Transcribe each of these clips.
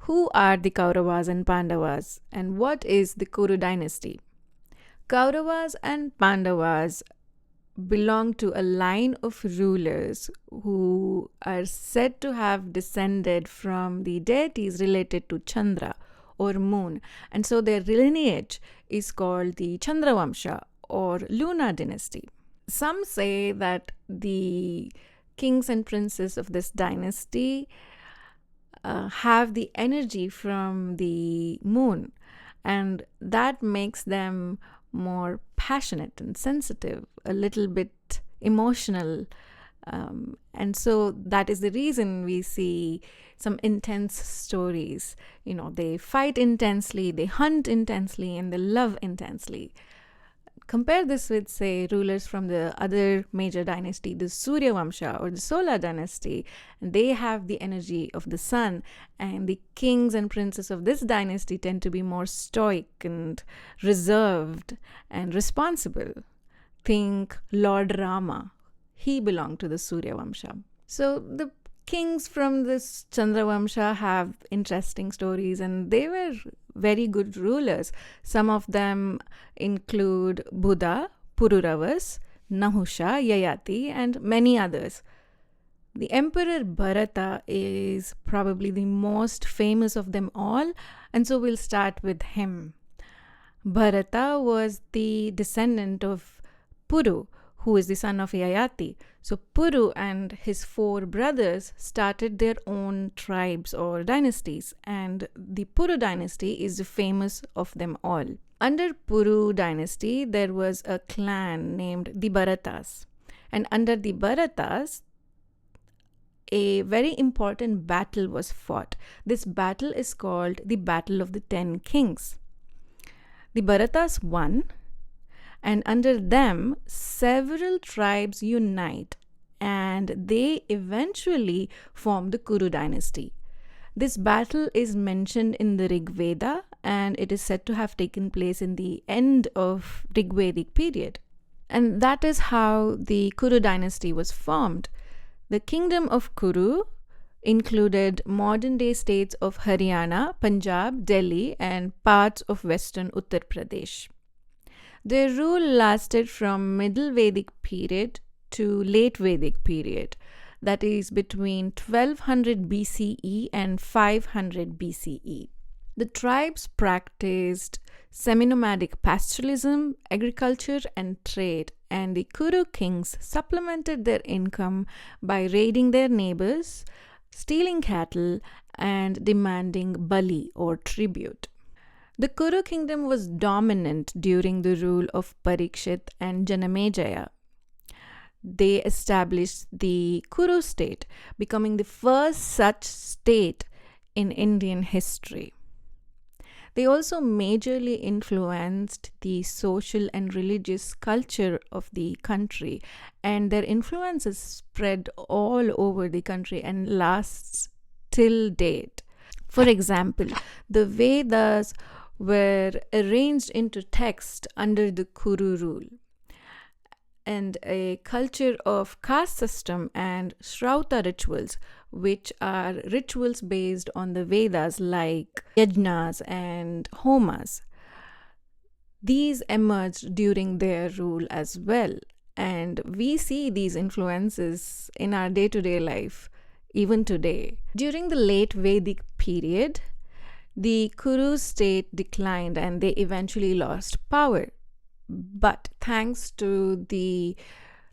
Who are the Kauravas and Pandavas, and what is the Kuru Dynasty? Kauravas and Pandavas belong to a line of rulers who are said to have descended from the deities related to Chandra or moon, and so their lineage is called the Chandravamsha or lunar dynasty. Some say that the kings and princes of this dynasty have the energy from the moon, and that makes them more passionate and sensitive, a little bit emotional. And so that is the reason we see some intense stories. They fight intensely, they hunt intensely, and they love intensely. Compare this with, say, rulers from the other major dynasty, the Surya Vamsha or the Solar dynasty. They have the energy of the sun, and the kings and princes of this dynasty tend to be more stoic and reserved and responsible. Think Lord Rama. He belonged to the Surya Vamsha. So the kings from this Chandra Vamsha have interesting stories, and they were very good rulers. Some of them include Buddha, Pururavas, Nahusha, Yayati, and many others. The Emperor Bharata is probably the most famous of them all, and so we'll start with him. Bharata was the descendant of Puru, who is the son of Yayati. So Puru and his 4 brothers started their own tribes or dynasties, and the Puru dynasty is the famous of them all. Under Puru dynasty, there was a clan named the Bharatas, and under the Bharatas, a very important battle was fought. This battle is called the Battle of the 10 Kings. The Bharatas won, and under them, several tribes unite, and they eventually form the Kuru dynasty. This battle is mentioned in the Rig Veda, and it is said to have taken place in the end of Rigvedic period. And that is how the Kuru dynasty was formed. The kingdom of Kuru included modern-day states of Haryana, Punjab, Delhi, and parts of western Uttar Pradesh. Their rule lasted from Middle Vedic period to Late Vedic period, that is between 1200 BCE and 500 BCE. The tribes practiced semi-nomadic pastoralism, agriculture, and trade, and the Kuru kings supplemented their income by raiding their neighbors, stealing cattle, and demanding bali or tribute. The Kuru kingdom was dominant during the rule of Parikshit and Janamejaya. They established the Kuru state, becoming the first such state in Indian history. They also majorly influenced the social and religious culture of the country, and their influences spread all over the country and lasts till date. For example, the Vedas were arranged into text under the Kuru rule, and a culture of caste system and Shrauta rituals, which are rituals based on the Vedas like yajnas and homas. These emerged during their rule as well, and we see these influences in our day-to-day life even today. During the late Vedic period, the Kuru state declined and they eventually lost power. But thanks to the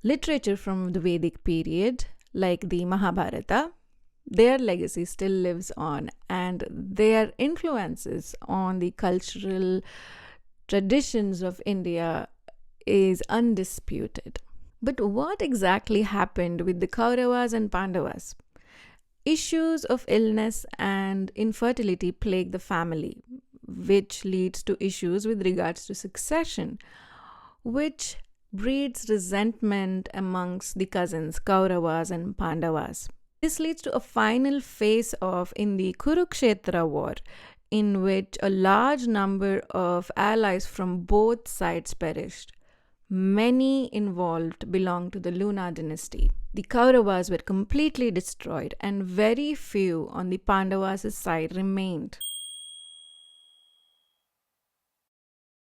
literature from the Vedic period, like the Mahabharata, their legacy still lives on, and their influences on the cultural traditions of India is undisputed. But what exactly happened with the Kauravas and Pandavas? Issues of illness and infertility plague the family, which leads to issues with regards to succession, which breeds resentment amongst the cousins Kauravas and Pandavas. This leads to a final face-off in the Kurukshetra war, in which a large number of allies from both sides perished. Many involved belong to the Lunar dynasty. The Kauravas were completely destroyed, and very few on the Pandavas' side remained.